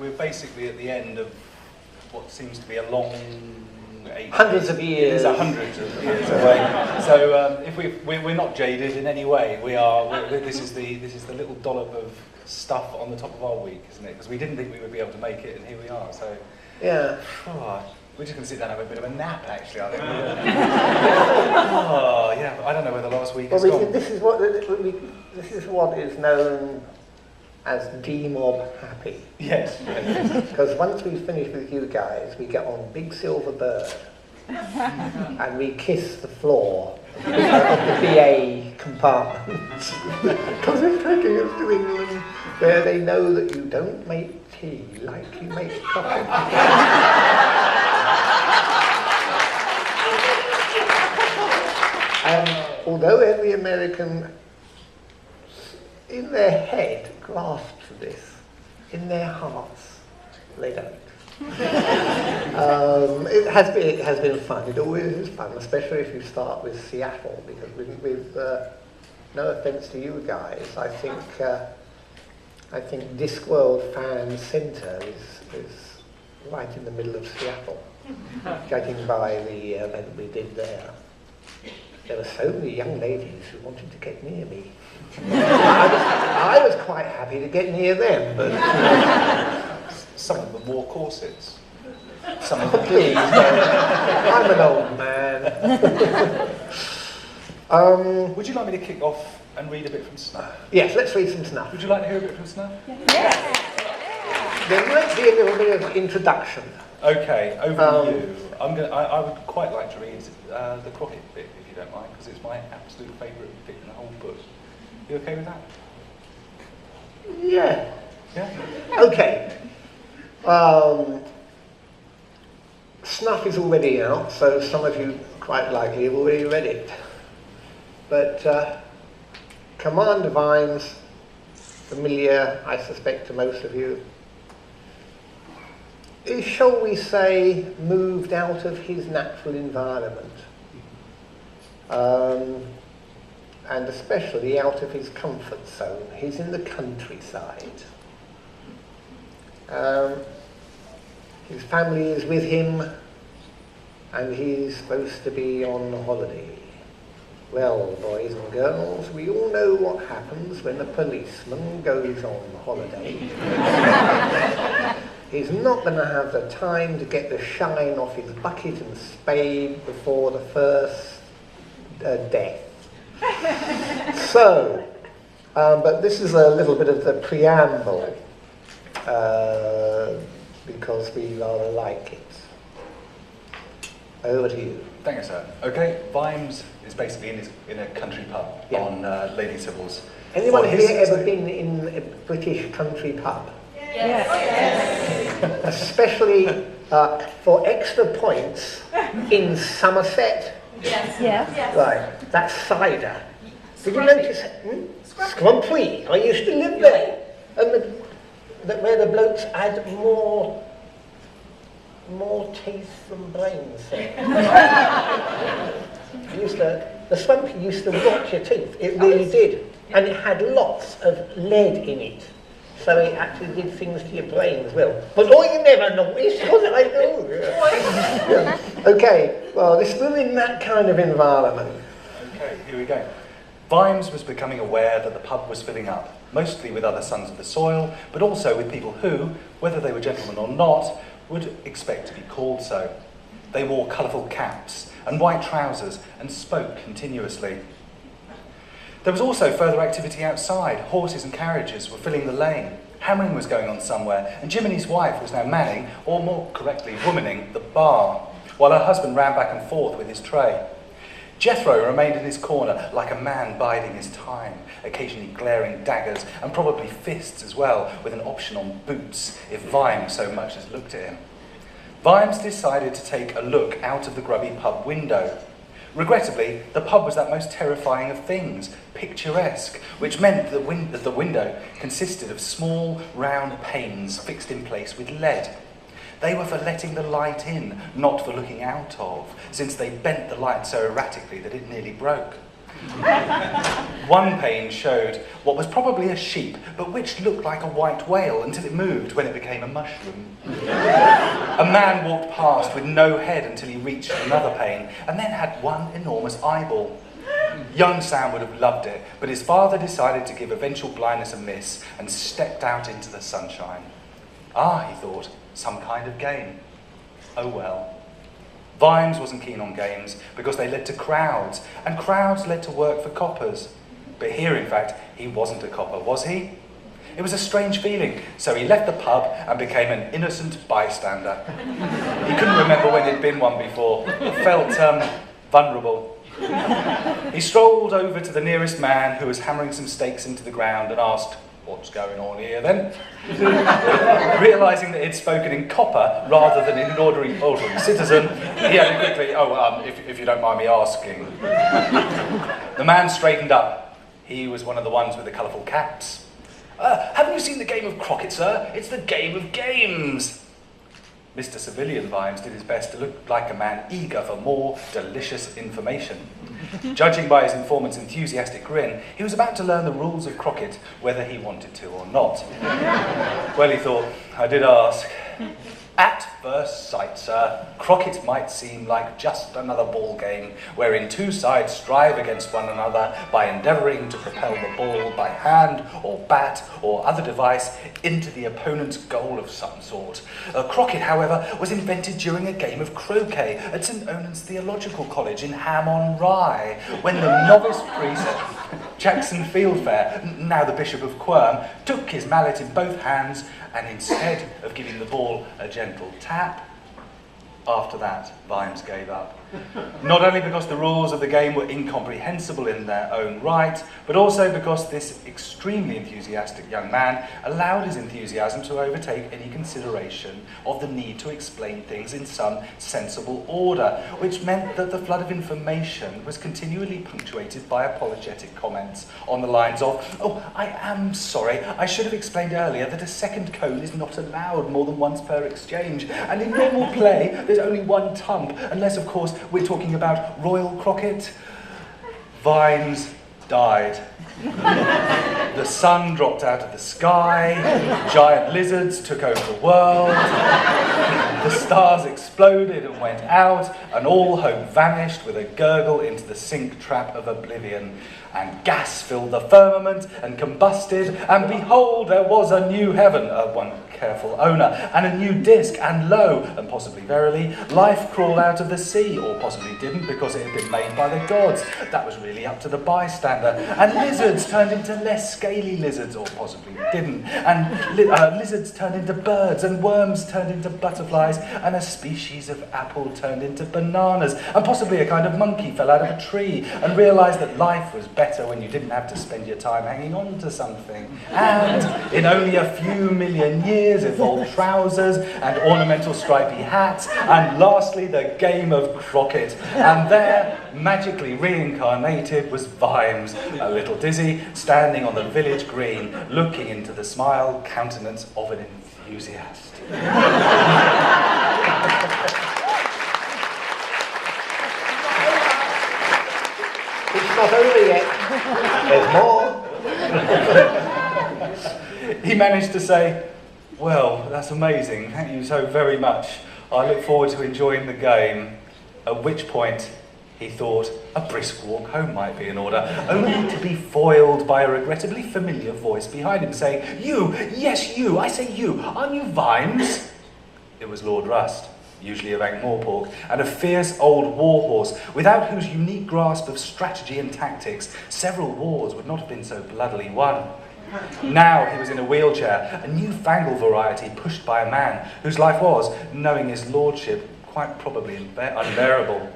we're basically at the end of what seems to be a long hundreds of years. It is hundreds of years away. So if we're not jaded in any way. This is the little dollop of stuff on the top of our week, isn't it? Because we didn't think we would be able to make it, and here we are. So yeah. We're just going to sit down and have a bit of a nap, actually, I think. Oh, yeah, I don't know where the last week has gone. This is what is known as D-Mob happy. Yes. Because once we finish with you guys, we get on Big Silver Bird and we kiss the floor of the BA compartment. Because we're taking us to England, where they know that you don't make tea like you make coffee. Although every American in their head grasps this, in their hearts they don't. It has been fun. It always is fun, especially if you start with Seattle, because with no offence to you guys, I think Discworld Fan Centre is right in the middle of Seattle, judging by the event we did there. There were so many young ladies who wanted to get near me. I was quite happy to get near them, but some of them wore corsets. Some of them, please. I'm an old man. Would you like me to kick off and read a bit from Snuff? Yes, let's read some Snuff. Would you like to hear a bit from Snuff? Yes. There might be a little bit of introduction. Okay, over to you. I would quite like to read the Crockett bit, if you don't mind, because it's my absolute favourite bit in the whole book. You okay with that? Yeah. Yeah? Okay. Snuff is already out, so some of you quite likely have already read it. But Commander Vimes, familiar, I suspect, to most of you, is, shall we say, moved out of his natural environment, and especially out of his comfort zone. He's in the countryside. His family is with him, and he's supposed to be on holiday. Well, boys and girls, we all know what happens when a policeman goes on holiday. He's not going to have the time to get the shine off his bucket and spade before the first death. So, but this is a little bit of the preamble, because we rather like it. Over to you. Thank you, sir. Okay, Vimes is basically in a country pub on Lady Sybil's. Anyone here ever been in a British country pub? Yes. Yes. Especially for extra points in Somerset? Yes. Yes. Right, that's cider. Did you notice? Scrumpy. I used to live there. And where the blokes had more teeth than brains. The swampy used to rot your teeth. It really did. And it had lots of lead in it. So it actually did things to your brain as well. But you never noticed, was it? I know. Yeah. Okay, well, this was in that kind of environment. Okay, here we go. Vimes was becoming aware that the pub was filling up, mostly with other sons of the soil, but also with people who, whether they were gentlemen or not, would expect to be called so. They wore colourful caps and white trousers and spoke continuously. There was also further activity outside. Horses and carriages were filling the lane. Hammering was going on somewhere, and Jiminy's wife was now manning, or more correctly, womaning, the bar, while her husband ran back and forth with his tray. Jethro remained in his corner like a man biding his time, occasionally glaring daggers and probably fists as well, with an option on boots if Vimes so much as looked at him. Vimes decided to take a look out of the grubby pub window. Regrettably, the pub was that most terrifying of things, picturesque, which meant that the window consisted of small, round panes fixed in place with lead. They were for letting the light in, not for looking out of, since they bent the light so erratically that it nearly broke. One pane showed what was probably a sheep, but which looked like a white whale until it moved when it became a mushroom. A man walked past with no head until he reached another pane, and then had one enormous eyeball. Young Sam would have loved it, but his father decided to give eventual blindness a miss and stepped out into the sunshine. Ah, he thought, some kind of game. Oh well. Vimes wasn't keen on games because they led to crowds, and crowds led to work for coppers. But here, in fact, he wasn't a copper, was he? It was a strange feeling, so he left the pub and became an innocent bystander. He couldn't remember when he'd been one before. It felt vulnerable. He strolled over to the nearest man who was hammering some stakes into the ground and asked, "What's going on here then?" Realising that he'd spoken in copper rather than in an ordinary citizen, he added quickly, if you don't mind me asking. The man straightened up. He was one of the ones with the colourful caps. Haven't you seen the game of Crockett, sir? It's the game of games. Mr. Civilian Vimes did his best to look like a man eager for more delicious information. Judging by his informant's enthusiastic grin, he was about to learn the rules of Crockett, whether he wanted to or not. Well, he thought, I did ask. At first sight, sir, Crockett might seem like just another ball game, wherein two sides strive against one another by endeavouring to propel the ball by hand or bat or other device into the opponent's goal of some sort. Crockett, however, was invented during a game of croquet at St. Onan's Theological College in Ham-on-Rye, when the novice priest Jackson Fieldfare, now the Bishop of Quirm, took his mallet in both hands and instead of giving the ball a gentle tap, after that, Vimes gave up. Not only because the rules of the game were incomprehensible in their own right, but also because this extremely enthusiastic young man allowed his enthusiasm to overtake any consideration of the need to explain things in some sensible order, which meant that the flood of information was continually punctuated by apologetic comments on the lines of, "Oh, I am sorry, I should have explained earlier that a second cone is not allowed more than once per exchange, and in normal play there's only one tump, unless of course we're talking about Royal Crockett." Vimes died. The sun dropped out of the sky, giant lizards took over the world, the stars exploded and went out, and all hope vanished with a gurgle into the sink trap of oblivion. And gas filled the firmament and combusted, and behold, there was a new heaven, one careful owner, and a new disk, and lo, and possibly verily, life crawled out of the sea, or possibly didn't because it had been made by the gods. That was really up to the bystander. And lizards turned into less scaly lizards, or possibly didn't. And lizards turned into birds, and worms turned into butterflies, and a species of apple turned into bananas, and possibly a kind of monkey fell out of a tree and realised that life was better when you didn't have to spend your time hanging on to something. And in only a few million years evolved trousers and ornamental stripy hats, and lastly the game of Crockett. And there, magically reincarnated, was Vimes, a little dizzy, standing on the village green, looking into the smile countenance of an enthusiast. It's not over yet. There's more. He managed to say, "Well, that's amazing. Thank you so very much. I look forward to enjoying the game." At which point, he thought a brisk walk home might be in order, only to be foiled by a regrettably familiar voice behind him saying, "You, yes you, I say you, aren't you Vimes?" It was Lord Rust, usually of Ankh-Morpork, and a fierce old warhorse, without whose unique grasp of strategy and tactics, several wars would not have been so bloodily won. Now he was in a wheelchair, a newfangled variety pushed by a man whose life was, knowing his lordship, quite probably unbearable.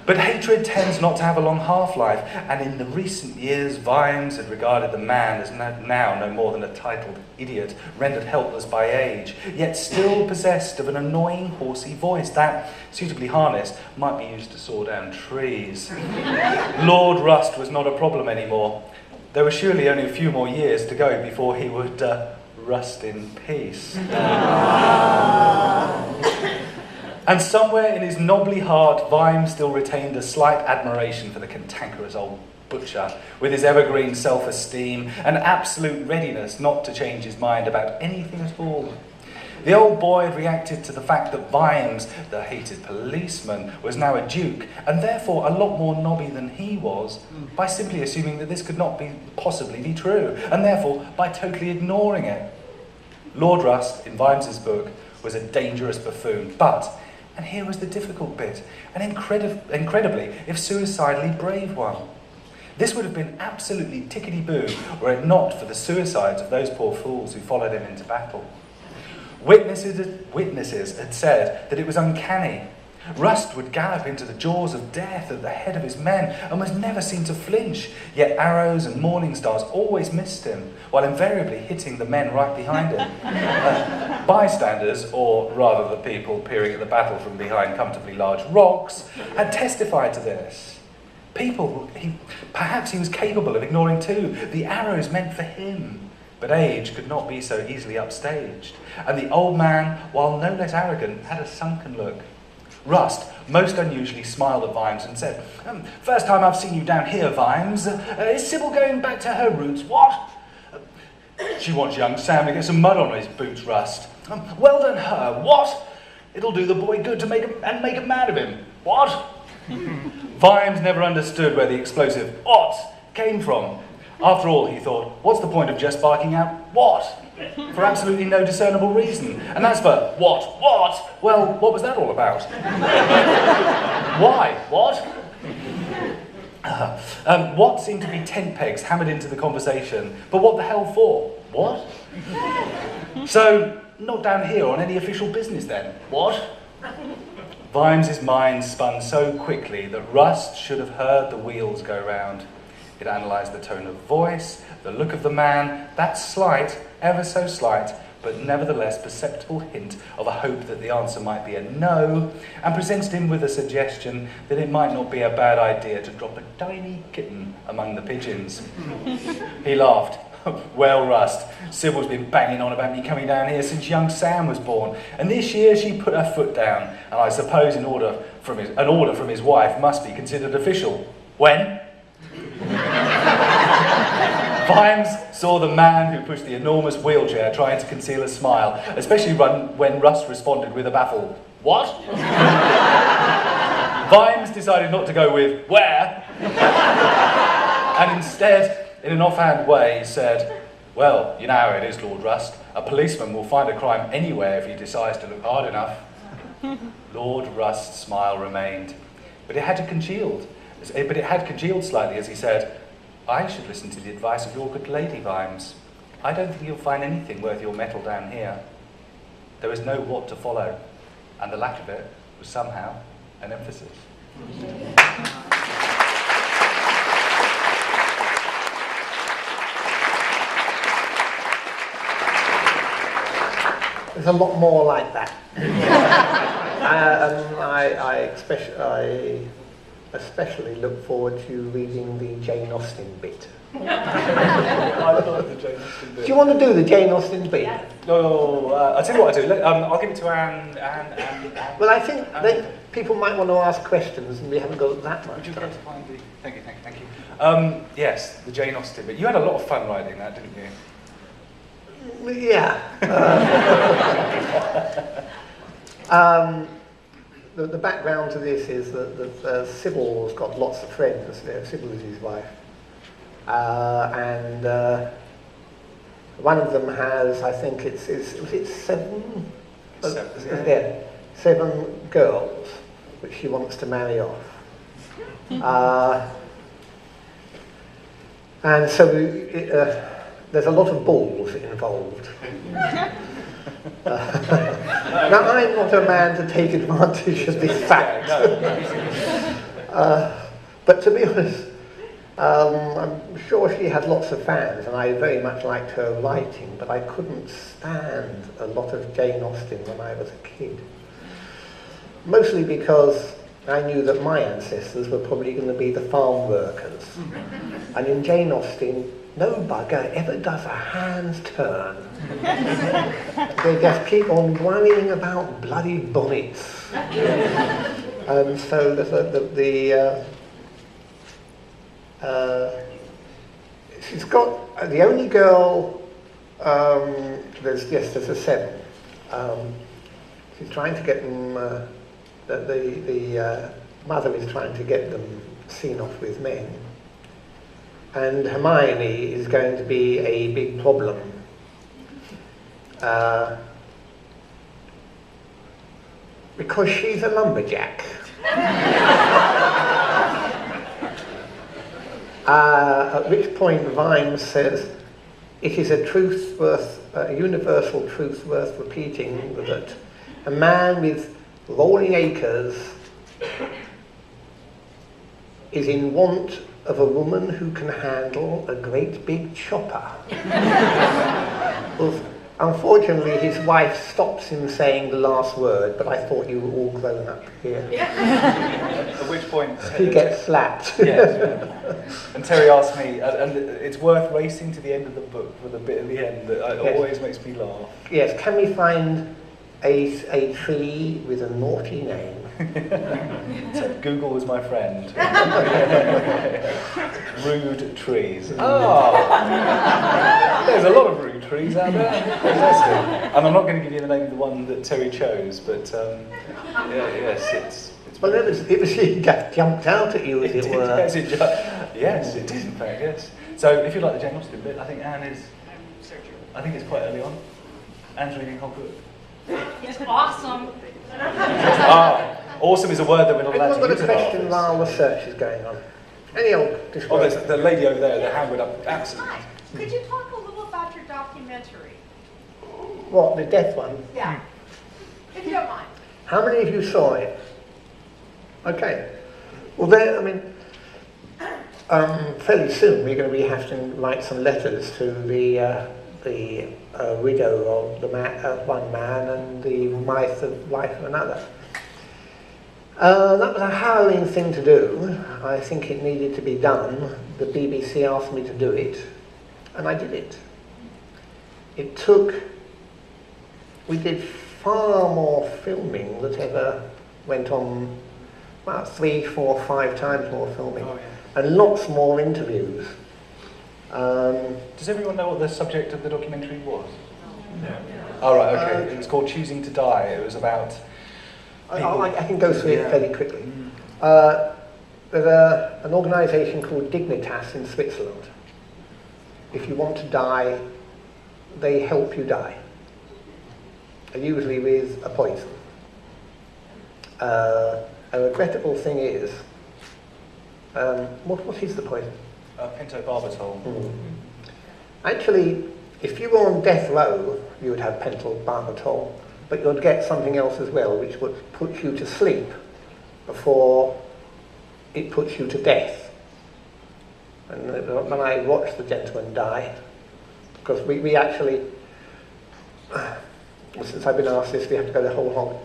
But hatred tends not to have a long half-life, and in the recent years Vimes had regarded the man as now no more than a titled idiot, rendered helpless by age, yet still possessed of an annoying horsey voice that, suitably harnessed, might be used to saw down trees. Lord Rust was not a problem anymore. There were surely only a few more years to go before he would rust in peace. And somewhere in his knobbly heart, Vimes still retained a slight admiration for the cantankerous old butcher, with his evergreen self-esteem and absolute readiness not to change his mind about anything at all. The old boy had reacted to the fact that Vimes, the hated policeman, was now a duke, and therefore a lot more knobby than he was, by simply assuming that this could not possibly be true, and therefore by totally ignoring it. Lord Rust, in Vimes's book, was a dangerous buffoon, but, and here was the difficult bit, an incredibly, if suicidally brave one. This would have been absolutely tickety-boo were it not for the suicides of those poor fools who followed him into battle. Witnesses had said that it was uncanny. Rust would gallop into the jaws of death at the head of his men and was never seen to flinch, yet arrows and morning stars always missed him, while invariably hitting the men right behind him. Bystanders, or rather the people peering at the battle from behind comfortably large rocks, had testified to this. Perhaps he was capable of ignoring too, the arrows meant for him. But age could not be so easily upstaged, and the old man, while no less arrogant, had a sunken look. Rust most unusually smiled at Vimes and said, "First time I've seen you down here, Vimes. Is Sybil going back to her roots? What? She wants young Sam to get some mud on his boots, Rust. Well done her. What? It'll do the boy good to make a man of him. What?" Vimes never understood where the explosive "what" came from. After all, he thought, what's the point of just barking out "what" for absolutely no discernible reason? And as for what, well, what was that all about? Why? What? What seemed to be tent pegs hammered into the conversation, but what the hell for? What? So, not down here on any official business then? What? Vimes's mind spun so quickly that Rust should have heard the wheels go round. It analysed the tone of voice, the look of the man, that slight, ever so slight, but nevertheless perceptible hint of a hope that the answer might be a no, and presented him with a suggestion that it might not be a bad idea to drop a tiny kitten among the pigeons. He laughed. "Well, Rust, Sybil's been banging on about me coming down here since young Sam was born, and this year she put her foot down, and I suppose an order from his wife must be considered official. When?" Vimes saw the man who pushed the enormous wheelchair trying to conceal a smile, especially when Rust responded with a baffled "what?" Vimes decided not to go with "where?" and instead, in an offhand way, said, "Well, you know how it is, Lord Rust. A policeman will find a crime anywhere if he decides to look hard enough." Lord Rust's smile remained, but it had congealed slightly as he said, "I should listen to the advice of your good lady, Vimes. I don't think you'll find anything worth your mettle down here." There was no what to follow, and the lack of it was somehow an emphasis. There's a lot more like that. I especially look forward to reading the Jane Austen bit. I love the Jane Austen bit. Do you want to do the Jane Austen bit? No, I'll tell you what I do. I'll give it to Anne. Well, I think that people might want to ask questions, and we haven't got that much Would you time. like to find the... Thank you. Yes, the Jane Austen bit. You had a lot of fun writing that, didn't you? Yeah. The background to this is that Sybil's got lots of friends. Sybil is his wife. And one of them has, I think was it seven? Seven. Yeah, 7 girls, which she wants to marry off. And so there's a lot of balls involved. Now, I'm not a man to take advantage of this fact. But to be honest, I'm sure she had lots of fans, and I very much liked her writing, but I couldn't stand a lot of Jane Austen when I was a kid. Mostly because I knew that my ancestors were probably going to be the farm workers. And in Jane Austen, no bugger ever does a hand's turn. They just keep on worrying about bloody bonnets. And so She's got the only girl. There's a 7. She's trying to get them. The mother is trying to get them seen off with men, and Hermione is going to be a big problem. Because she's a lumberjack. At which point Vimes says, it is a universal truth worth repeating that a man with rolling acres is in want of a woman who can handle a great big chopper. Well, unfortunately, his wife stops him saying the last word, but I thought you were all grown up here. At which point He gets slapped. Yes. And Terry asked me, and it's worth racing to the end of the book for the bit at the end that always makes me laugh. Yes, can we find a tree with a naughty name? So Google was my friend. Rude trees. Oh! There's a lot of rude trees out there. Fantastic. And I'm not going to give you the name of the one that Terry chose, but yes, it's well, it was it just jumped out at you, as it were. Yes, it did, in fact, yes. So if you like the Jane Austen bit, I think Anne is... I think it's quite early on. Anne's reading the whole book. It's awesome. Awesome is a word that we're not allowed to use. Anyone got a question while the search is going on? Any old description? Oh, there's the lady over there, the hand went up. Absolutely. Hi. Could you talk a little about your documentary? What, the death one? Yeah. If you don't mind. How many of you saw it? Okay. Well, fairly soon we're going to be having to write some letters to the widow of one man and the wife of another. That was a harrowing thing to do. I think it needed to be done. The BBC asked me to do it, and I did it. We did far more filming that ever went on, well, 3, 4, 5 times more filming, and lots more interviews. Does everyone know what the subject of the documentary was? No. Oh, right, okay. It was called Choosing to Die. It was about... I can go through it fairly quickly. There's an organisation called Dignitas in Switzerland. If you want to die, they help you die. Usually with a poison. A regrettable thing is, what is the poison? Pentobarbital. Actually, if you were on death row, you would have pentobarbital, but you'd get something else as well, which would put you to sleep before it puts you to death. And when I watched the gentleman die, because we actually, since I've been asked this, we have to go the whole hog.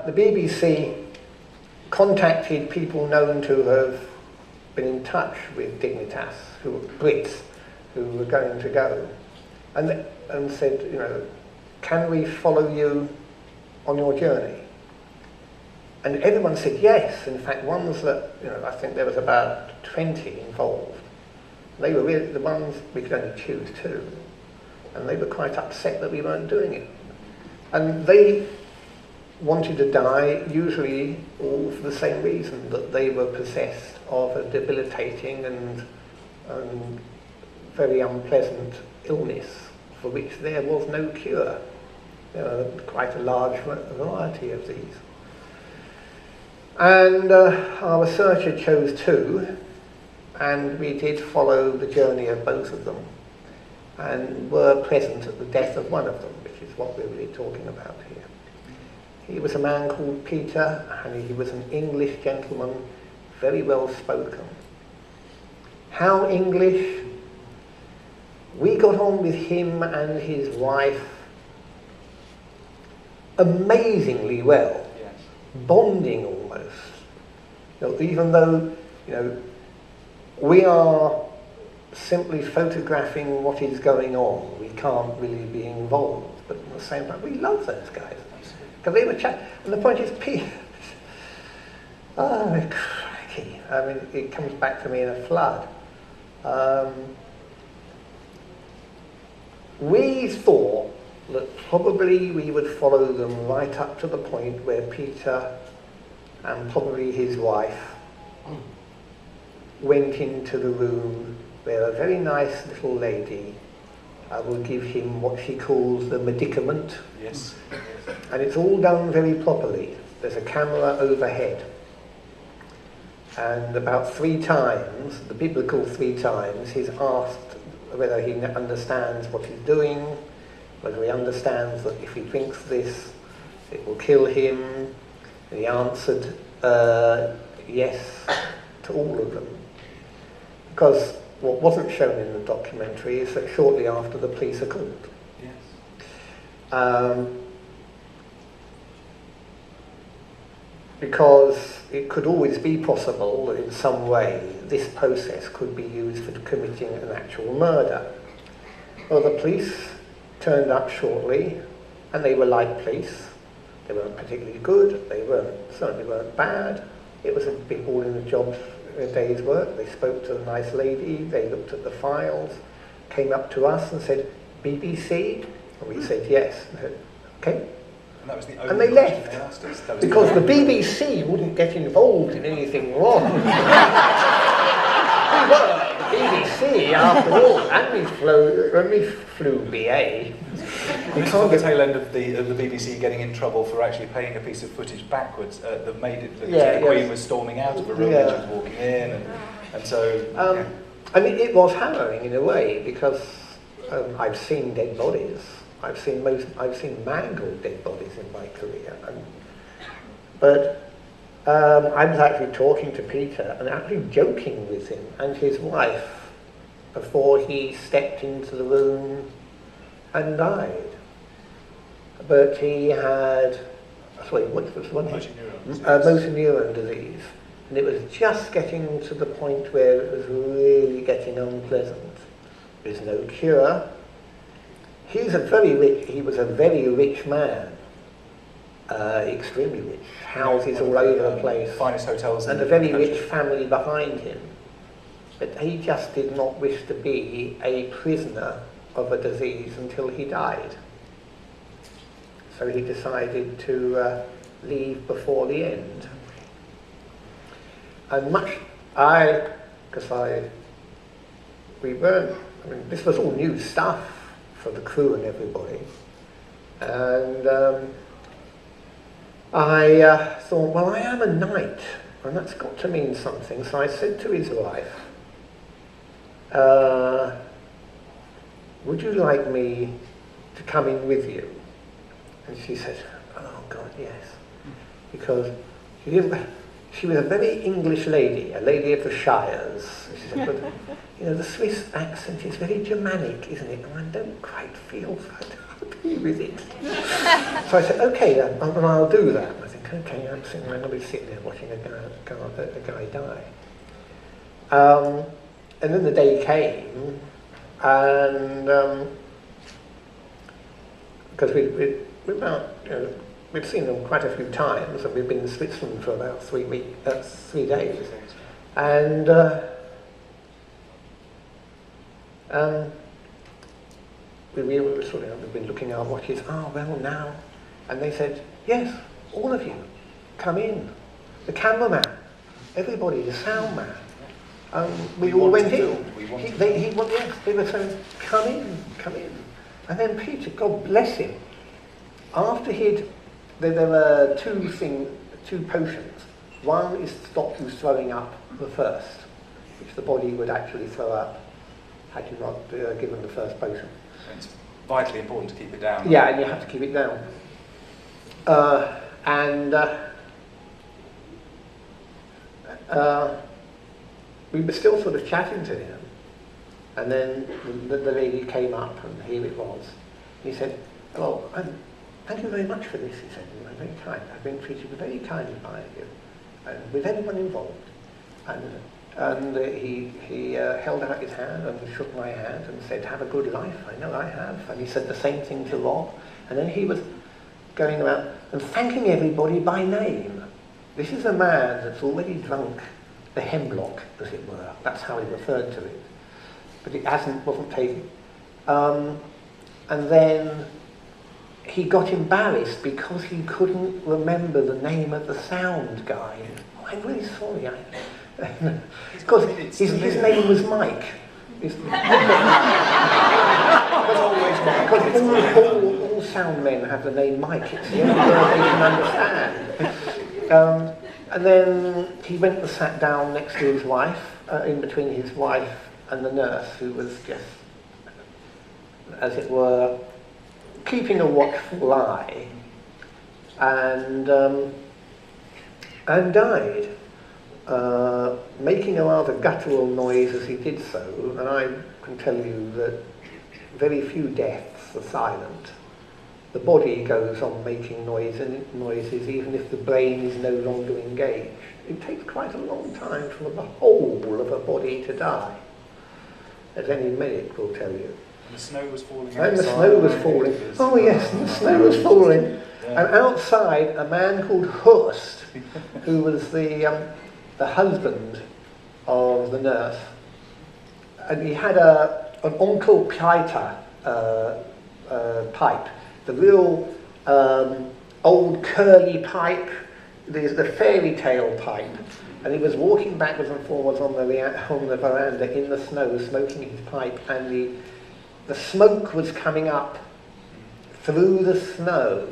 The BBC contacted people known to have been in touch with Dignitas, who were Brits, who were going to go, and said, can we follow you on your journey? And everyone said yes. In fact, ones that, I think there was about 20 involved. They were really the ones we could only choose 2. And they were quite upset that we weren't doing it. And they wanted to die, usually all for the same reason, that they were possessed of a debilitating and very unpleasant illness for which there was no cure. There are quite a large variety of these. And our researcher chose 2, and we did follow the journey of both of them, and were present at the death of one of them, which is what we're really talking about here. He was a man called Peter, and he was an English gentleman, very well spoken. How English? We got on with him and his wife amazingly well, Yes. bonding almost. Even though, we are simply photographing what is going on, we can't really be involved, but at the same time, we love those guys. Because they were and the point is, Peter, oh, crikey. I mean, it comes back to me in a flood. We thought that probably we would follow them right up to the point where Peter and probably his wife went into the room where a very nice little lady will give him what she calls the medicament. Yes. And it's all done very properly. There's a camera overhead. And about 3 times, the biblical 3 times, he's asked whether he understands what he's doing, whether he understands that if he drinks this, it will kill him. And he answered yes to all of them. Because what wasn't shown in the documentary is that shortly after the police are called. Yes. Because it could always be possible that in some way this process could be used for committing an actual murder. Well, the police turned up shortly, and they were like police. They weren't particularly good, they certainly weren't bad. It was a bit all in the job's day's work. They spoke to a nice lady, they looked at the files, came up to us and said, BBC? And we said yes. And said, okay. And that was the And only they question left. they asked us. That was Because the BBC wouldn't get involved in anything wrong. We were the BBC after all, and we flew BA. We saw the tail end of the BBC getting in trouble for actually playing a piece of footage backwards that made it look as if the Queen was storming out of a room and she was walking in, and so. I mean, it was harrowing in a way because I've seen dead bodies. I've seen mangled dead bodies in my career, but I was actually talking to Peter and actually joking with him and his wife before he stepped into the room and died. But he had, what was one? Motor neuron disease, and it was just getting to the point where it was really getting unpleasant. There's no cure. He was a very rich man, extremely rich, houses all over the place, finest hotels, and a very rich family behind him. But he just did not wish to be a prisoner of a disease until he died. So he decided to leave before the end. And this was all new stuff for the crew and everybody. And I thought, well, I am a knight, and that's got to mean something. So I said to his wife, would you like me to come in with you? And she said, oh God, yes. Because she was a very English lady, a lady of the Shires. She said, but the Swiss accent is very Germanic, isn't it? And I don't quite feel happy with it. So I said, okay then, and I'll do that. And I think, okay, I'm going to be sitting there watching a guy die. And then the day came, and because we'd seen them quite a few times, and we'd been in Switzerland for about 3 days. And we were we've been looking at our watches. Oh, well, now. And they said, yes, all of you, come in. The cameraman, everybody, the sound man. We all went in. They were saying, come in. And then Peter, God bless him, after there were two potions. One is to stop you throwing up the first, which the body would actually throw up had you not given the first potion. It's vitally important to keep it down. Yeah, and you have to keep it down. We were still sort of chatting to him, and then the lady came up, and here it was. He said, well, thank you very much for this, he said. You were very kind. I've been treated very kindly by you, and with everyone involved. And he held out his hand and shook my hand and said, have a good life. I know I have. And he said the same thing to Rob. And then he was going around and thanking everybody by name. This is a man that's already drunk the hemlock, as it were. That's how he referred to it. But it wasn't taken. And then he got embarrassed because he couldn't remember the name of the sound guy. Oh, I'm really sorry. Because his name was Mike. Because all sound men have the name Mike. It's the only word they can understand. And then he went and sat down next to his wife, in between his wife and the nurse, who was just, as it were, keeping a watchful eye, and died, making a rather guttural noise as he did so. And I can tell you that very few deaths are silent. The body goes on making noises even if the brain is no longer engaged. It takes quite a long time for the whole of a body to die, as any medic will tell you. And the snow was falling And the snow was falling. Oh yes, and the snow was falling. Yeah. And outside, a man called Hurst, who was the husband of the nurse, and he had an Onkel Pieter pipe, the real old curly pipe, the fairy tale pipe, and he was walking backwards and forwards on the veranda in the snow, smoking his pipe, and the smoke was coming up through the snow,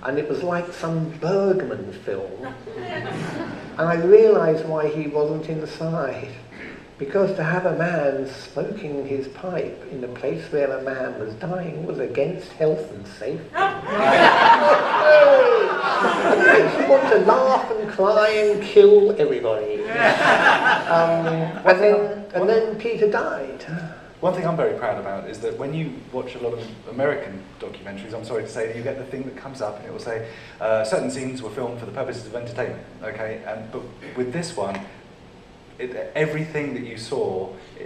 and it was like some Bergman film. And I realised why he wasn't inside. Because to have a man smoking his pipe in a place where a man was dying was against health and safety. It makes you want to laugh and cry and kill everybody. And then Peter died. One thing I'm very proud about is that when you watch a lot of American documentaries, I'm sorry to say, you get the thing that comes up and it will say certain scenes were filmed for the purposes of entertainment, okay? But with this one, everything that you saw, a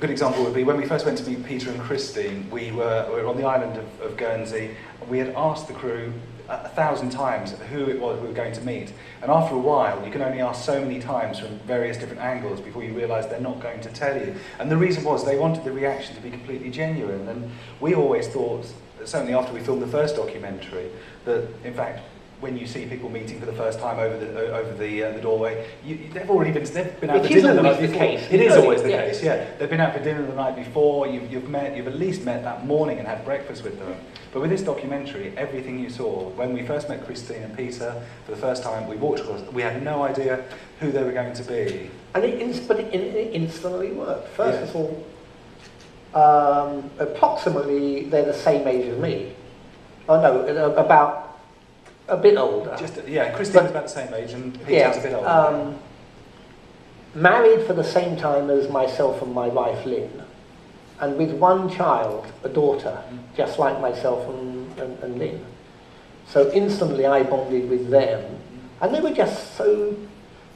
good example would be when we first went to meet Peter and Christine, we were on the island of Guernsey, and we had asked the crew 1,000 times who it was we were going to meet. And after a while, you can only ask so many times from various different angles before you realise they're not going to tell you. And the reason was they wanted the reaction to be completely genuine. And we always thought, certainly after we filmed the first documentary, that in fact, when you see people meeting for the first time over the doorway, they've been out for dinner the night before. It is always the case, yeah. They've been out for dinner the night before. You've at least met that morning and had breakfast with them. But with this documentary, everything you saw, when we first met Christine and Peter for the first time, we walked across. We had no idea who they were going to be. And it instantly worked. First of all, approximately they're the same age as me. Oh no, about. A bit older. Christine's about the same age and Peter's a bit older. Married for the same time as myself and my wife Lynn, and with one child, a daughter, just like myself and Lynn. So instantly I bonded with them, and they were just so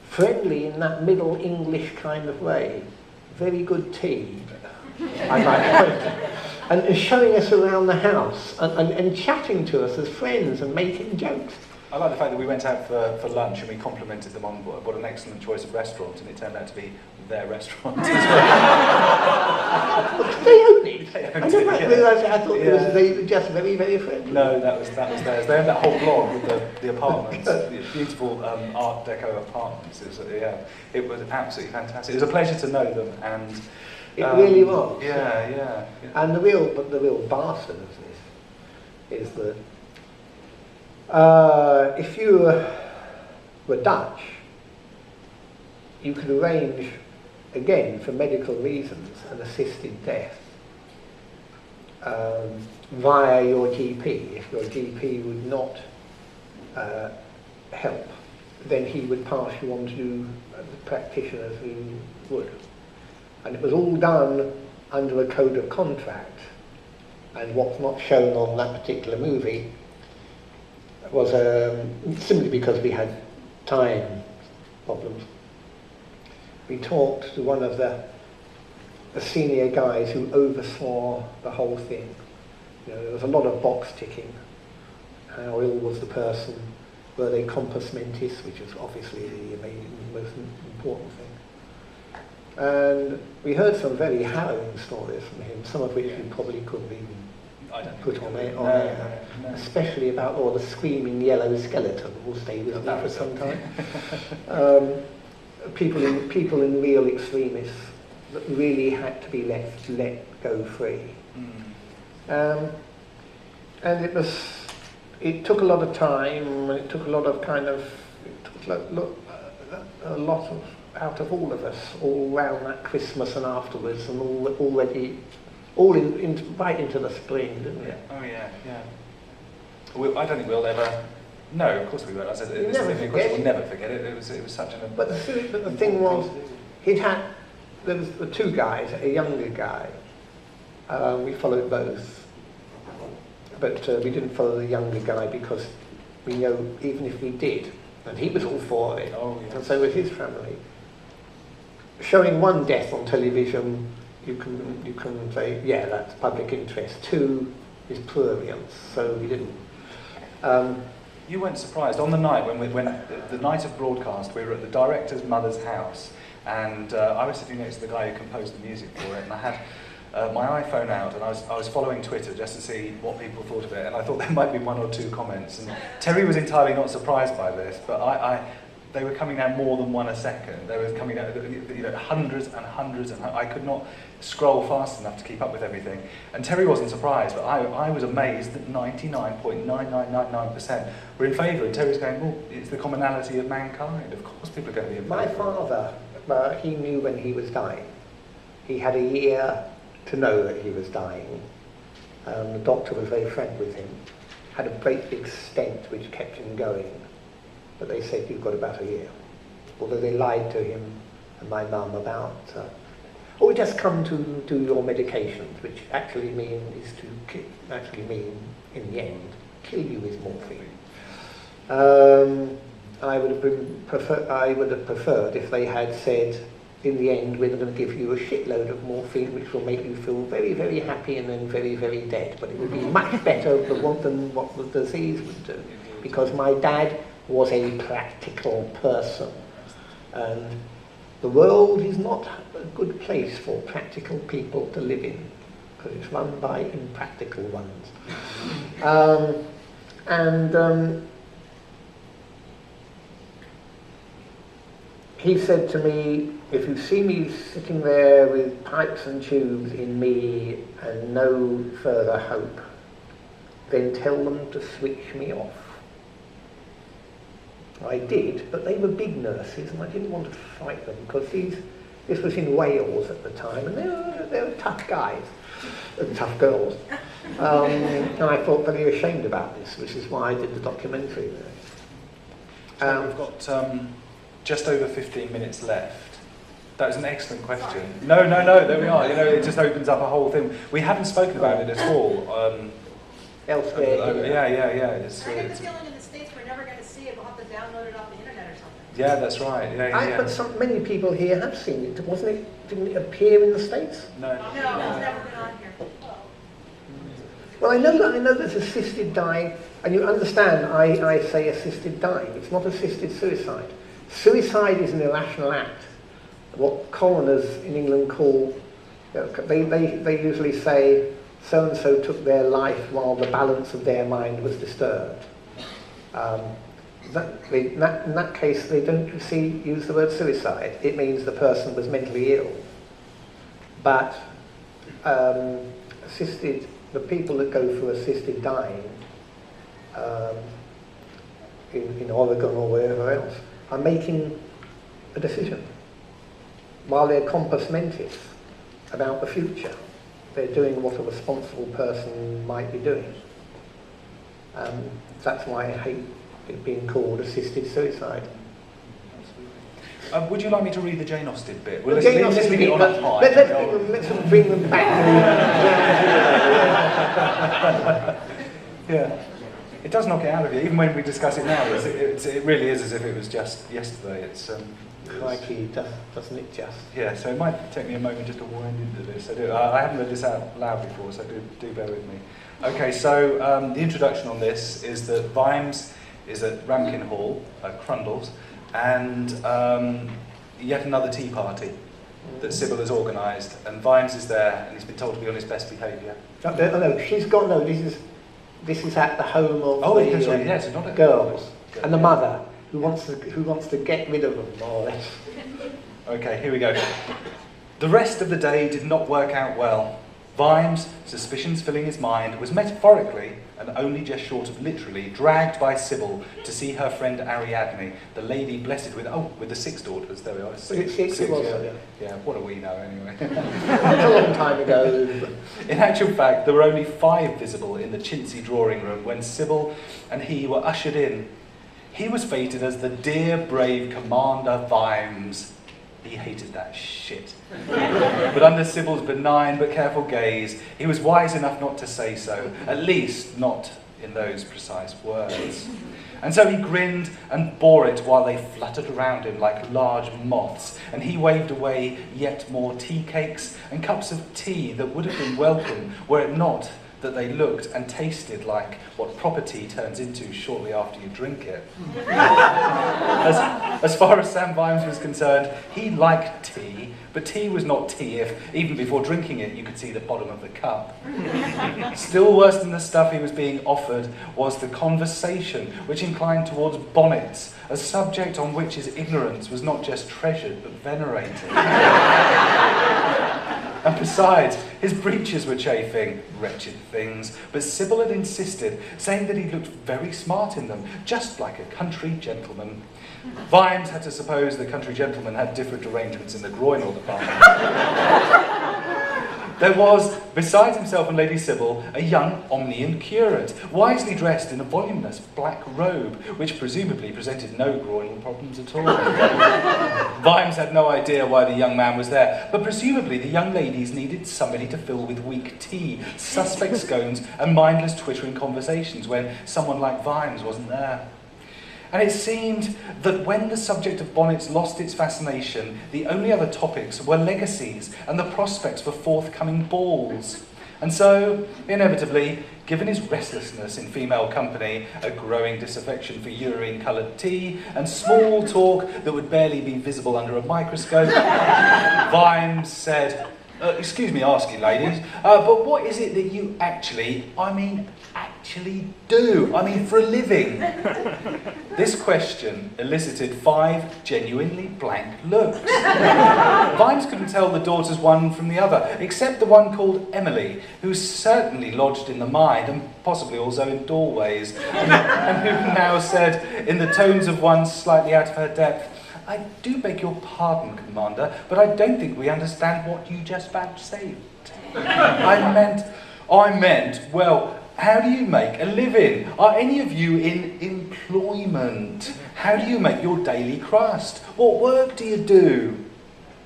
friendly in that Middle English kind of way. Very good tea, I might point. And showing us around the house and chatting to us as friends and making jokes. I like the fact that we went out for lunch and we complimented them on what an excellent choice of restaurant, and it turned out to be their restaurant as well. They owned it. I never realised it. I thought they were just very, very friendly. No, that was theirs. They owned that whole block with the apartments, the beautiful Art Deco apartments. It was absolutely fantastic. It was a pleasure to know them, and it really was. Yeah. And the real bastard of this is that if you were Dutch, you could arrange, again, for medical reasons, an assisted death via your GP. If your GP would not help, then he would pass you on to the practitioners who would. And it was all done under a code of contract. And what's not shown on that particular movie was simply because we had time problems. We talked to one of the senior guys who oversaw the whole thing. There was a lot of box ticking. How ill was the person? were they compos mentis, which is obviously the most important thing. And we heard some very harrowing stories from him, some of which we probably couldn't even put on air, especially about the screaming yellow skeleton will stay with me for some time. People in real extremists that really had to be let go free. And it took a lot of time, and it took a lot of a lot of out of all of us, all around that Christmas and afterwards, and right into the spring, didn't it? Oh yeah. I don't think we'll ever. No, of course we won't. I said we'll never forget it. It was such an. But the thing was, there was the two guys, a younger guy. We followed both, but we didn't follow the younger guy because we know even if we did, and he was all for it, and so was his family. Showing one death on television, you can say, yeah, that's public interest. Two is prurience, so we didn't. You weren't surprised on the night when the night of broadcast, we were at the director's mother's house, and I was sitting next to the guy who composed the music for it, and I had my iPhone out, and I was following Twitter just to see what people thought of it, and I thought there might be one or two comments. And Terry was entirely not surprised by this, but they were coming down more than one a second. They were coming down, hundreds and hundreds, and I could not scroll fast enough to keep up with everything. And Terry wasn't surprised, but I was amazed that 99.9999% were in favour. And Terry's going, well, it's the commonality of mankind. Of course people are going to be in favour. My father, he knew when he was dying. He had a year to know that he was dying. The doctor was very frank with him. Had a great big stent which kept him going. But they said, you've got about a year. Although they lied to him and my mum about, just come to do your medications, which actually mean in the end, kill you with morphine. I would have preferred if they had said, in the end, we're going to give you a shitload of morphine, which will make you feel very, very happy and then very, very dead. But it would be much better than what the disease would do. Because my dad was a practical person. And the world is not a good place for practical people to live in, because it's run by impractical ones. He said to me, if you see me sitting there with pipes and tubes in me and no further hope, then tell them to switch me off. I did, but they were big nurses and I didn't want to fight them because this was in Wales at the time, and they were tough guys, tough girls. And I felt very ashamed about this, which is why I did the documentary. So we've got just over 15 minutes left. That was an excellent question. No, there we are. It just opens up a whole thing. We haven't spoken about it at all. Elsewhere. Yeah. I get the feeling in the States we're never going to see it. We'll have to download it off the internet or something. Yeah, that's right. Yeah. But many people here have seen it. Didn't it appear in the States? No, it's never been on here. Well, I know there's assisted dying, and you understand I say assisted dying. It's not assisted suicide. Suicide is an irrational act. What coroners in England call, they usually say, so-and-so took their life while the balance of their mind was disturbed. In that case, they don't use the word suicide. It means the person was mentally ill. But the people that go for assisted dying in Oregon or wherever else are making a decision while they're compos mentis about the future. They're doing what a responsible person might be doing. That's why I hate it being called assisted suicide. Would you like me to read the Jane Austen bit? Let's bring them back. Yeah. It does knock it out of you, even when we discuss it now. It really is as if it was just yesterday. Crikey, doesn't it just? Yeah, so it might take me a moment just to wind into this. I haven't read this out loud before, so do bear with me. Okay, so the introduction on this is that Vimes is at Ramkin Hall, Crundle's, and yet another tea party that Sybil has organised, and Vimes is there, and he's been told to be on his best behaviour. No, she's got no. This is at the home of the that's right. Yes, not girls and the mother who wants to get rid of them, more or less. Okay, here we go. The rest of the day did not work out well. Vimes, suspicions filling his mind, was metaphorically, and only just short of literally, dragged by Sybil to see her friend Ariadne, the lady blessed with the 6 daughters. There we are. Six, yeah, what do we know anyway? That's a long time ago. In actual fact, there were only 5 visible in the chintzy drawing room when Sybil and he were ushered in. He was fated as the dear, brave Commander Vimes. He hated that shit. But under Sybil's benign but careful gaze, he was wise enough not to say so, at least not in those precise words. And so he grinned and bore it while they fluttered around him like large moths, and he waved away yet more tea cakes and cups of tea that would have been welcome were it not that they looked and tasted like what proper tea turns into shortly after you drink it. As far as Sam Vimes was concerned, he liked tea, but tea was not tea if, even before drinking it, you could see the bottom of the cup. Still worse than the stuff he was being offered was the conversation, which inclined towards bonnets, a subject on which his ignorance was not just treasured, but venerated. And besides, his breeches were chafing, wretched things, but Sybil had insisted, saying that he looked very smart in them, just like a country gentleman. Vimes had to suppose the country gentleman had different arrangements in the groinal department. There was, besides himself and Lady Sybil, a young Omnian curate, wisely dressed in a voluminous black robe, which presumably presented no groinal problems at all. Vimes had no idea why the young man was there, but presumably the young ladies needed somebody to fill with weak tea, suspect scones, and mindless twittering conversations when someone like Vimes wasn't there. And it seemed that when the subject of bonnets lost its fascination, the only other topics were legacies and the prospects for forthcoming balls. And so, inevitably, given his restlessness in female company, a growing disaffection for urine-coloured tea, and small talk that would barely be visible under a microscope, Vimes said, excuse me asking, ladies, but what is it that you actually do? I mean, for a living? This question elicited 5 genuinely blank looks. Vimes couldn't tell the daughters one from the other, except the one called Emily, who certainly lodged in the mind, and possibly also in doorways, and who now said, in the tones of one slightly out of her depth, I do beg your pardon, Commander, but I don't think we understand what you just vouchsafed. I meant, well, how do you make a living? Are any of you in employment? How do you make your daily crust? What work do you do?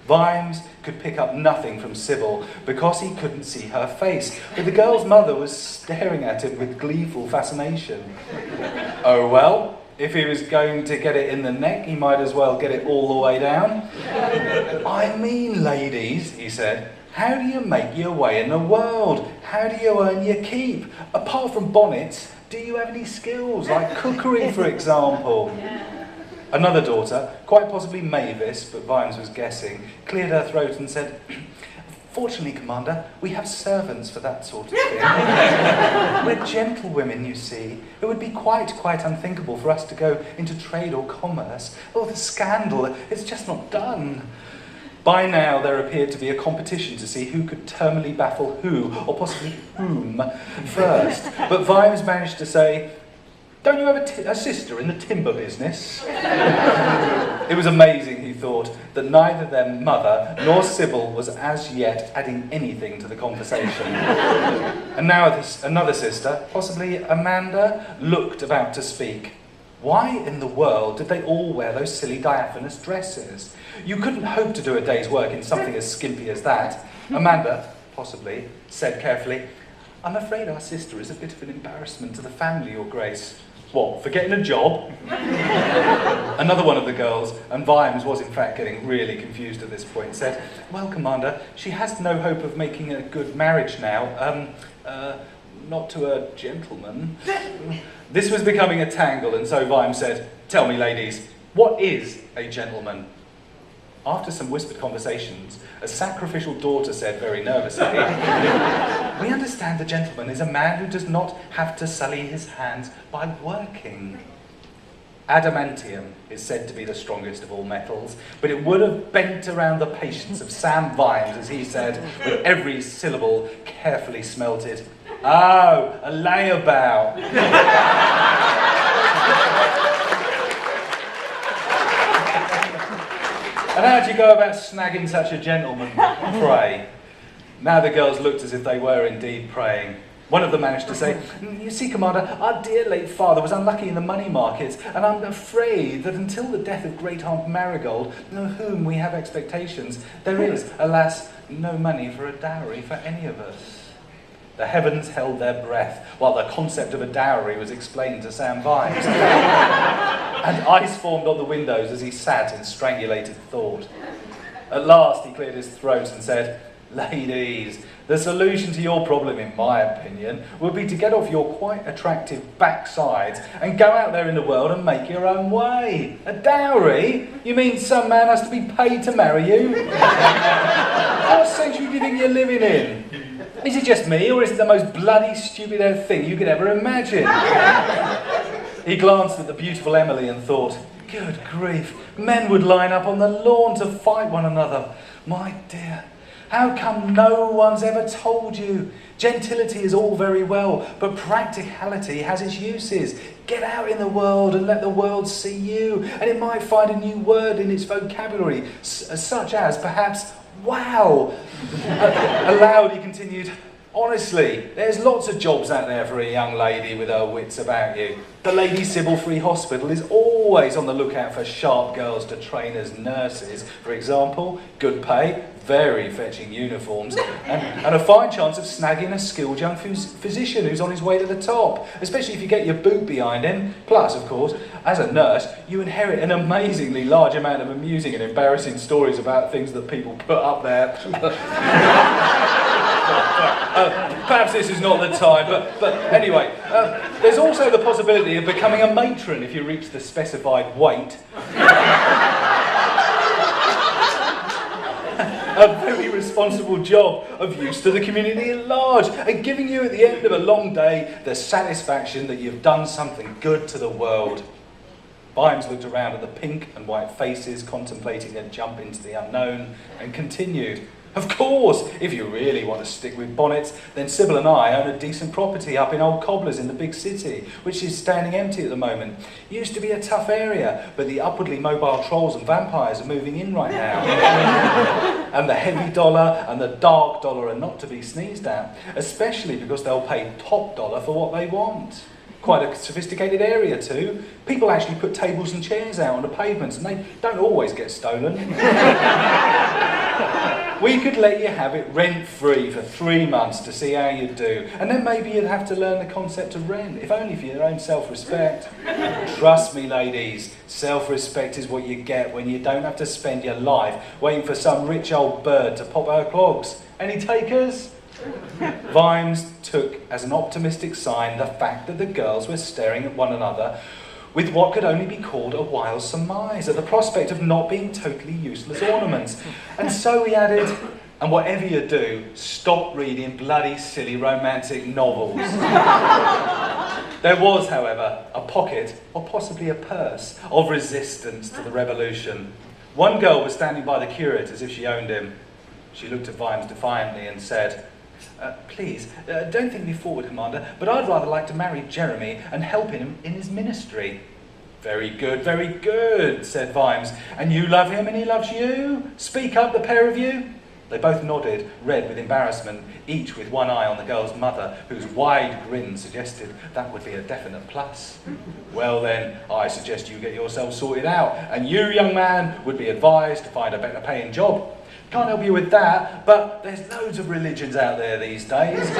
Vimes could pick up nothing from Sybil because he couldn't see her face, but the girl's mother was staring at him with gleeful fascination. Oh well, if he was going to get it in the neck, he might as well get it all the way down. I mean, ladies, he said, how do you make your way in the world? How do you earn your keep? Apart from bonnets, do you have any skills, like cookery, for example? Another daughter, quite possibly Mavis, but Vimes was guessing, cleared her throat and said, Fortunately, Commander, we have servants for that sort of thing. We're gentlewomen, you see. It would be quite unthinkable for us to go into trade or commerce. Oh, the scandal, it's just not done. By now, there appeared to be a competition to see who could terminally baffle who, or possibly whom, first. But Vimes managed to say, don't you have a sister in the timber business? It was amazing, he thought, that neither their mother nor Sybil was as yet adding anything to the conversation. And now another sister, possibly Amanda, looked about to speak. Why in the world did they all wear those silly diaphanous dresses? You couldn't hope to do a day's work in something as skimpy as that. Amanda, possibly, said carefully, I'm afraid our sister is a bit of an embarrassment to the family, Your Grace. What, for getting a job? Another one of the girls, and Vimes was in fact getting really confused at this point, said, well, Commander, she has no hope of making a good marriage now. not to a gentleman. This was becoming a tangle, and so Vimes said, "Tell me, ladies, what is a gentleman?" After some whispered conversations, a sacrificial daughter said very nervously, "We understand the gentleman is a man who does not have to sully his hands by working." Adamantium is said to be the strongest of all metals, but it would have bent around the patience of Sam Vimes as he said, with every syllable carefully smelted, "Oh, a layabout." And how do you go about snagging such a gentleman, pray? Now the girls looked as if they were indeed praying. One of them managed to say, "You see, Commander, our dear late father was unlucky in the money markets, and I'm afraid that until the death of Great Aunt Marigold, of whom we have expectations, there is, alas, no money for a dowry for any of us." The heavens held their breath while the concept of a dowry was explained to Sam Vimes. And ice formed on the windows as he sat in strangulated thought. At last he cleared his throat and said, "Ladies, the solution to your problem, in my opinion, would be to get off your quite attractive backsides and go out there in the world and make your own way. A dowry? You mean some man has to be paid to marry you? What century do you think you're living in? Is it just me, or is it the most bloody stupid thing you could ever imagine?" He glanced at the beautiful Emily and thought, "Good grief, men would line up on the lawn to fight one another. My dear, how come no one's ever told you? Gentility is all very well, but practicality has its uses. Get out in the world and let the world see you, and it might find a new word in its vocabulary, such as, perhaps, wow." Aloud he continued, "Honestly, there's lots of jobs out there for a young lady with her wits about you. The Lady Sybil Free Hospital is always on the lookout for sharp girls to train as nurses, for example. Good pay, very fetching uniforms, and a fine chance of snagging a skilled young physician who's on his way to the top, especially if you get your boot behind him. Plus, of course, as a nurse, you inherit an amazingly large amount of amusing and embarrassing stories about things that people put up there." Perhaps this is not the time, but anyway, there's also the possibility of becoming a matron if you reach the specified weight. A very responsible job of use to the community at large, and giving you at the end of a long day the satisfaction that you've done something good to the world. Vimes looked around at the pink and white faces contemplating a jump into the unknown and continued, "Of course, if you really want to stick with bonnets, then Sybil and I own a decent property up in Old Cobblers in the big city, which is standing empty at the moment. Used to be a tough area, but the upwardly mobile trolls and vampires are moving in right now. And the heavy dollar and the dark dollar are not to be sneezed at, especially because they'll pay top dollar for what they want. Quite a sophisticated area too. People actually put tables and chairs out on the pavements and they don't always get stolen. We could let you have it rent-free for 3 months to see how you do, and then maybe you'd have to learn the concept of rent, if only for your own self-respect. Trust me, ladies, self-respect is what you get when you don't have to spend your life waiting for some rich old bird to pop her clogs. Any takers?" Vimes took as an optimistic sign the fact that the girls were staring at one another with what could only be called a wild surmise at the prospect of not being totally useless ornaments. And so he added, "And whatever you do, stop reading bloody silly romantic novels." There was, however, a pocket, or possibly a purse, of resistance to the revolution. One girl was standing by the curate as if she owned him. She looked at Vimes defiantly and said, "Please, don't think me forward, Commander, but I'd rather like to marry Jeremy and help him in his ministry." Very good, said Vimes. "And you love him and he loves you? Speak up, the pair of you." They both nodded, red with embarrassment, each with one eye on the girl's mother, whose wide grin suggested that would be a definite plus. "Well then, I suggest you get yourself sorted out, and you, young man, would be advised to find a better paying job. Can't help you with that, but there's loads of religions out there these days.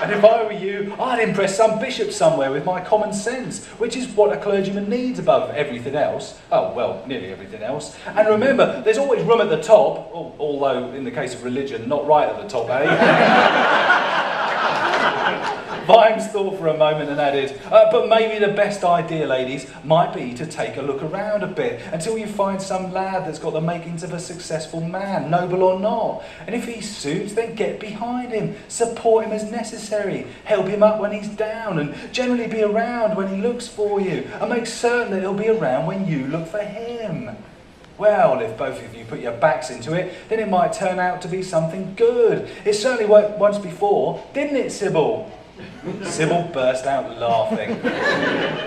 And if I were you, I'd impress some bishop somewhere with my common sense, which is what a clergyman needs above everything else. Oh, well, nearly everything else. And remember, there's always room at the top, although in the case of religion, not right at the top, eh?" Vimes thought for a moment and added, but maybe the best idea, ladies, might be to take a look around a bit until you find some lad that's got the makings of a successful man, noble or not. And if he suits, then get behind him, support him as necessary, help him up when he's down, and generally be around when he looks for you, and make certain that he'll be around when you look for him. Well, if both of you put your backs into it, then it might turn out to be something good. It certainly worked once before, didn't it, Sybil? Sybil burst out laughing,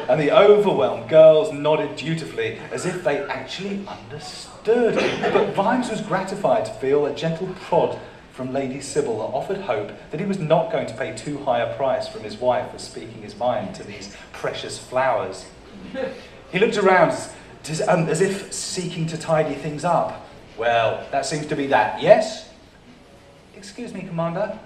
and the overwhelmed girls nodded dutifully as if they actually understood. But Vimes was gratified to feel a gentle prod from Lady Sybil that offered hope that he was not going to pay too high a price from his wife for speaking his mind to these precious flowers. He looked around as if seeking to tidy things up. Well, that seems to be that, yes? Excuse me, Commander.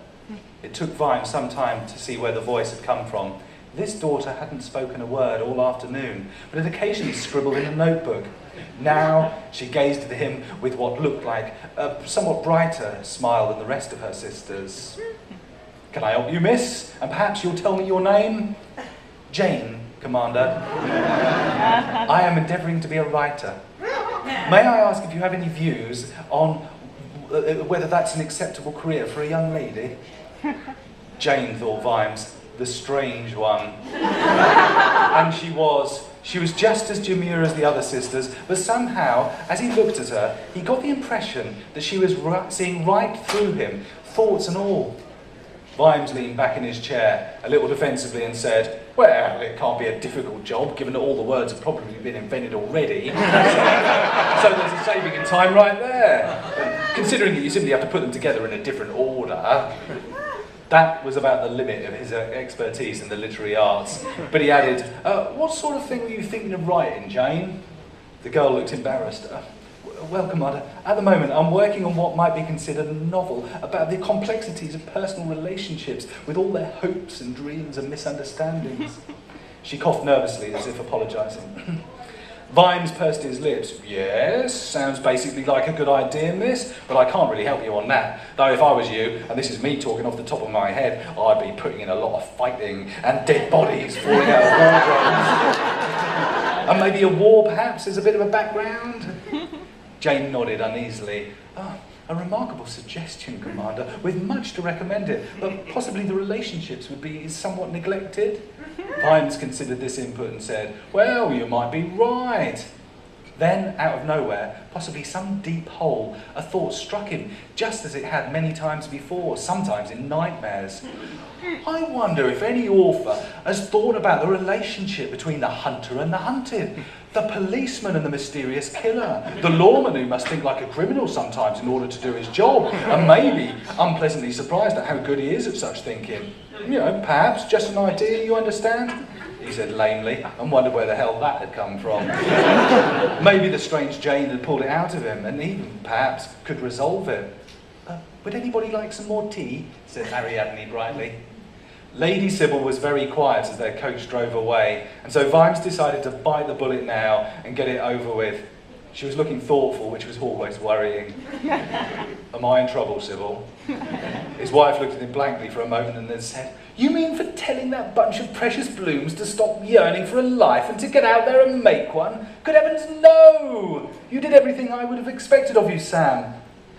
It took Vimes some time to see where the voice had come from. This daughter hadn't spoken a word all afternoon, but had occasionally scribbled in a notebook. Now she gazed at him with what looked like a somewhat brighter smile than the rest of her sisters. Can I help you, miss? And perhaps you'll tell me your name? Jane, Commander. I am endeavouring to be a writer. May I ask if you have any views on whether that's an acceptable career for a young lady? Jane, thought Vimes, the strange one. And she was. She was just as demure as the other sisters, but somehow, as he looked at her, he got the impression that she was seeing right through him, thoughts and all. Vimes leaned back in his chair, a little defensively, and said, well, it can't be a difficult job, given that all the words have probably been invented already. So there's a saving in time right there. Considering that you simply have to put them together in a different order. That was about the limit of his expertise in the literary arts. But he added, what sort of thing were you thinking of writing, Jane? The girl looked embarrassed. Well, Commander, at the moment I'm working on what might be considered a novel about the complexities of personal relationships with all their hopes and dreams and misunderstandings. She coughed nervously as if apologising. Vimes pursed his lips. Yes, sounds basically like a good idea, miss, but I can't really help you on that. Though if I was you, and this is me talking off the top of my head, I'd be putting in a lot of fighting and dead bodies falling out of wardrobes. And maybe a war, perhaps, as a bit of a background? Jane nodded uneasily. A remarkable suggestion, Commander, with much to recommend it, but possibly the relationships would be somewhat neglected. Vimes considered this input and said, well, you might be right. Then, out of nowhere, possibly some deep hole, a thought struck him, just as it had many times before, sometimes in nightmares. I wonder if any author has thought about the relationship between the hunter and the hunted, the policeman and the mysterious killer, the lawman who must think like a criminal sometimes in order to do his job, and maybe unpleasantly surprised at how good he is at such thinking. You know, perhaps just an idea, you understand? He said lamely, and wondered where the hell that had come from. Maybe the strange Jane had pulled it out of him, and even, perhaps, could resolve it. Would anybody like some more tea? Said Ariadne brightly. Lady Sybil was very quiet as their coach drove away, and so Vimes decided to bite the bullet now and get it over with. She was looking thoughtful, which was always worrying. Am I in trouble, Sybil? His wife looked at him blankly for a moment and then said, you mean for telling that bunch of precious blooms to stop yearning for a life and to get out there and make one? Good heavens, no! You did everything I would have expected of you, Sam.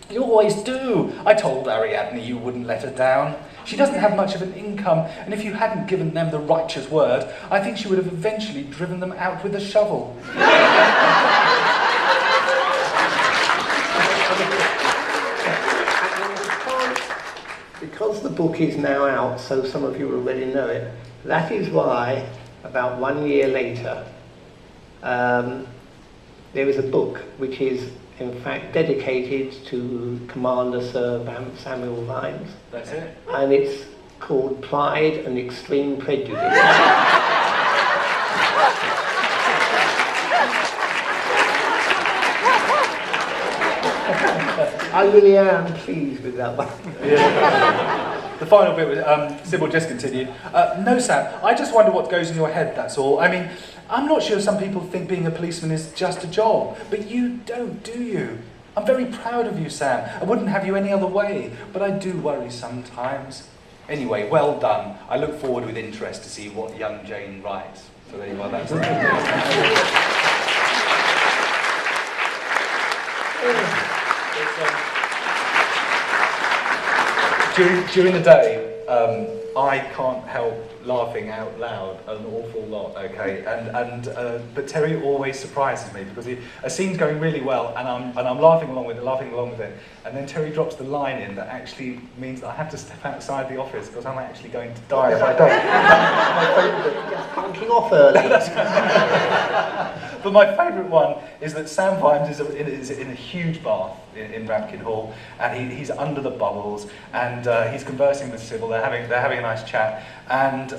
You always do. I told Ariadne you wouldn't let her down. She doesn't have much of an income, and if you hadn't given them the righteous word, I think she would have eventually driven them out with a shovel. Because the book is now out, so some of you already know it, that is why, about 1 year later, there is a book which is in fact dedicated to Commander Sir Samuel Vimes. That's it. And it's called Pride and Extreme Prejudice. I really am pleased with that one. Yeah. The final bit was, Sybil just continued, no, Sam, I just wonder what goes in your head, that's all. I mean, I'm not sure some people think being a policeman is just a job, but you don't, do you? I'm very proud of you, Sam. I wouldn't have you any other way, but I do worry sometimes. Anyway, well done. I look forward with interest to see what young Jane writes. So there you are. That's during the day, I can't help laughing out loud an awful lot, okay? But Terry always surprises me because a scene's going really well, and I'm laughing along with it, and then Terry drops the line in that actually means that I have to step outside the office because I'm actually going to die if I don't. Just punking off early. But my favourite one is that Sam Vimes is in a huge bath in Ramkin Hall, and he's under the bubbles, and he's conversing with Sybil. They're having a nice chat, and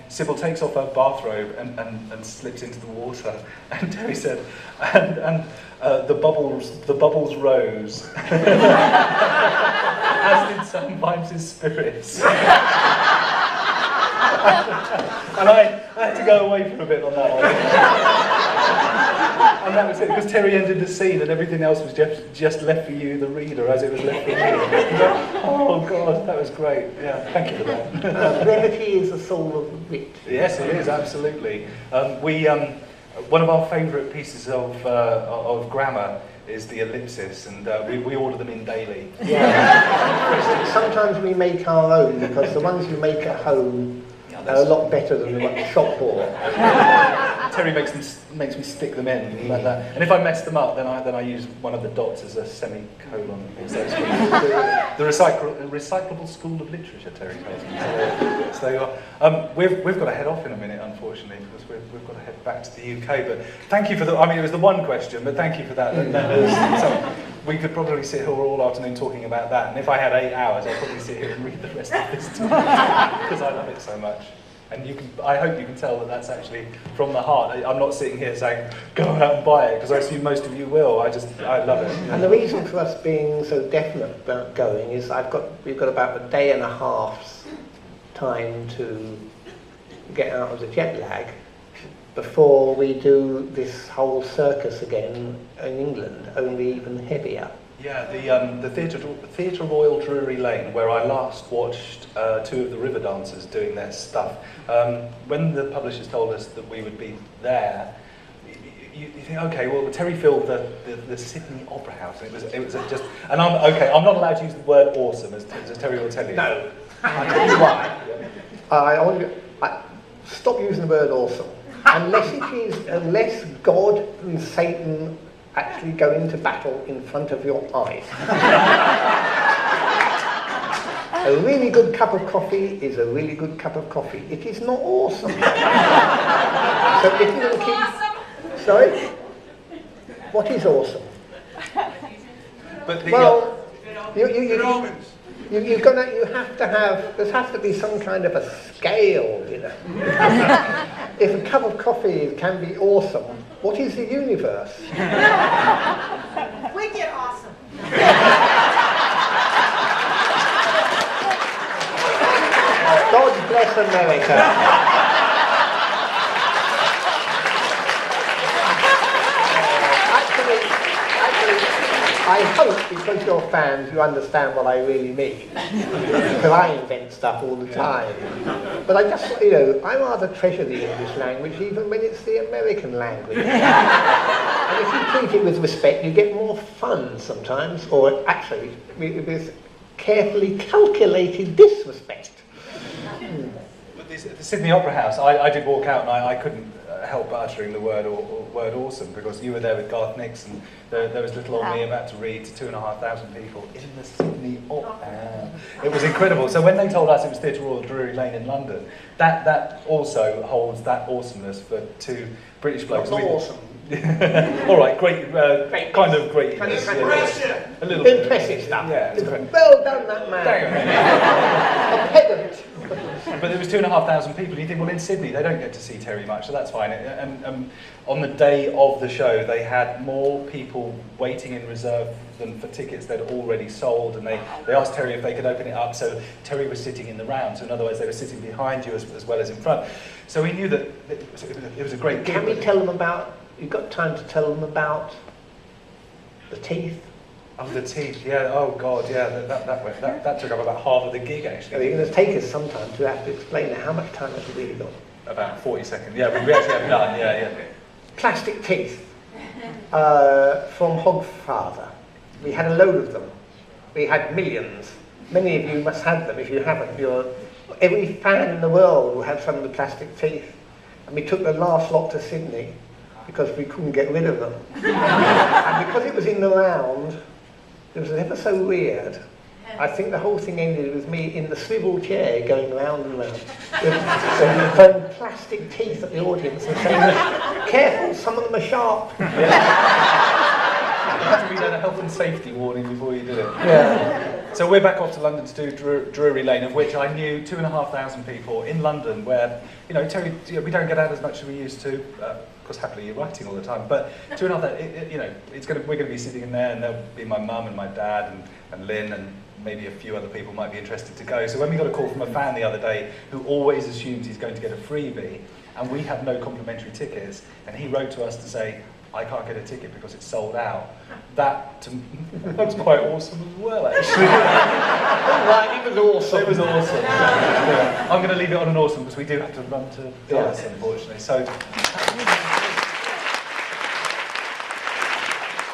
Sybil takes off her bathrobe and slips into the water, and Terry said, and the bubbles rose, as did Sam Vimes' spirits. And I had to go away for a bit on that one. And that was it, because Terry ended the scene and everything else was just left for you, the reader, as it was left for me. Oh God, that was great. Yeah, thank you for that. Brevity is the soul of wit. Yes, it is, absolutely. One of our favourite pieces of grammar is the ellipsis, and we order them in daily. Yeah. Sometimes we make our own, because the ones you make at home are a lot better than the ones the shop bought. Terry makes me stick them in like that, and if I mess them up, then I use one of the dots as a semicolon. So the recyclable school of literature, Terry tells me. So we've got to head off in a minute, unfortunately, because we've got to head back to the UK. But thank you for the. I mean, it was the one question, but thank you for that. We could probably sit here all afternoon talking about that, and if I had 8 hours, I'd probably sit here and read the rest of this too, because I love it so much. And I hope you can tell that that's actually from the heart. I'm not sitting here saying, go out and buy it, because I assume most of you will. I love it. And the reason for us being so definite about going is we've got about a day and a half's time to get out of the jet lag before we do this whole circus again in England, only even heavier. Yeah, the Theatre Royal Drury Lane, where I last watched 2 of the river dancers doing their stuff. When the publishers told us that we would be there, you think, okay, well, Terry filled the Sydney Opera House. It was just, and I'm not allowed to use the word awesome, as Terry will tell you. No, I'll tell you why. Stop using the word awesome, unless God and Satan actually go into battle in front of your eyes. A really good cup of coffee is a really good cup of coffee. It is not awesome. So if you're going to keep... Awesome. Sorry? What is awesome? But there has to be some kind of a scale, you know. If a cup of coffee can be awesome, what is the universe? Wicked awesome. God bless America. Actually, I hope, because you're fans, you understand what I really mean. Because I invent stuff all the time. But I just, I rather treasure the English language, even when it's the American language. And if you treat it with respect, you get more fun sometimes, or actually, with carefully calculated disrespect. But the Sydney Opera House, I did walk out and I couldn't help uttering the word awesome, because you were there with Garth Nix, and there was little old me about to read to 2,500 people in the Sydney Opera. It was incredible. So when they told us it was Theatre Royal Drury Lane in London, that also holds that awesomeness for 2 British blokes. Not awesome. All right, great, kind of great. Kind of yeah, a little bit impressive stuff. Yeah, it's great. Well done, that man. A pedant. But there was 2,500 people, and you think, well, in Sydney they don't get to see Terry much, so that's fine. And on the day of the show, they had more people waiting in reserve than for tickets they'd already sold, and they asked Terry if they could open it up, so Terry was sitting in the round, so in other words, they were sitting behind you as well as in front. So we knew that it was a great gig. Can we tell them about, you've got time to tell them about the teeth? Oh, the teeth, yeah, oh God, yeah, that took up about half of the gig, So actually. you're going to take us sometime to have to explain how much time have you really got. About 40 seconds, yeah, we actually have none, yeah. Plastic teeth from Hogfather. We had a load of them. We had millions. Many of you must have them. If you haven't, every fan in the world will have some of the plastic teeth. And we took the last lot to Sydney because we couldn't get rid of them. And because it was in the round, it was ever so weird. I think the whole thing ended with me in the swivel chair going round and round with throwing plastic teeth at the audience and saying, careful, some of them are sharp. We done a health and safety warning before you did it. Yeah. So we're back off to London to do Drury Lane, of which I knew 2,500 people in London, where, Terry, we don't get out as much as we used to. Of course, happily you're writing all the time, but 2,500, we're going to be sitting in there, and there'll be my mum and my dad and Lynn and maybe a few other people might be interested to go. So when we got a call from a fan the other day who always assumes he's going to get a freebie, and we have no complimentary tickets, and he wrote to us to say, I can't get a ticket because it's sold out. That was quite awesome as well, actually. Right, it was awesome. It was awesome. Yeah. I'm going to leave it on an awesome because we do have to run to Dallas, unfortunately. So.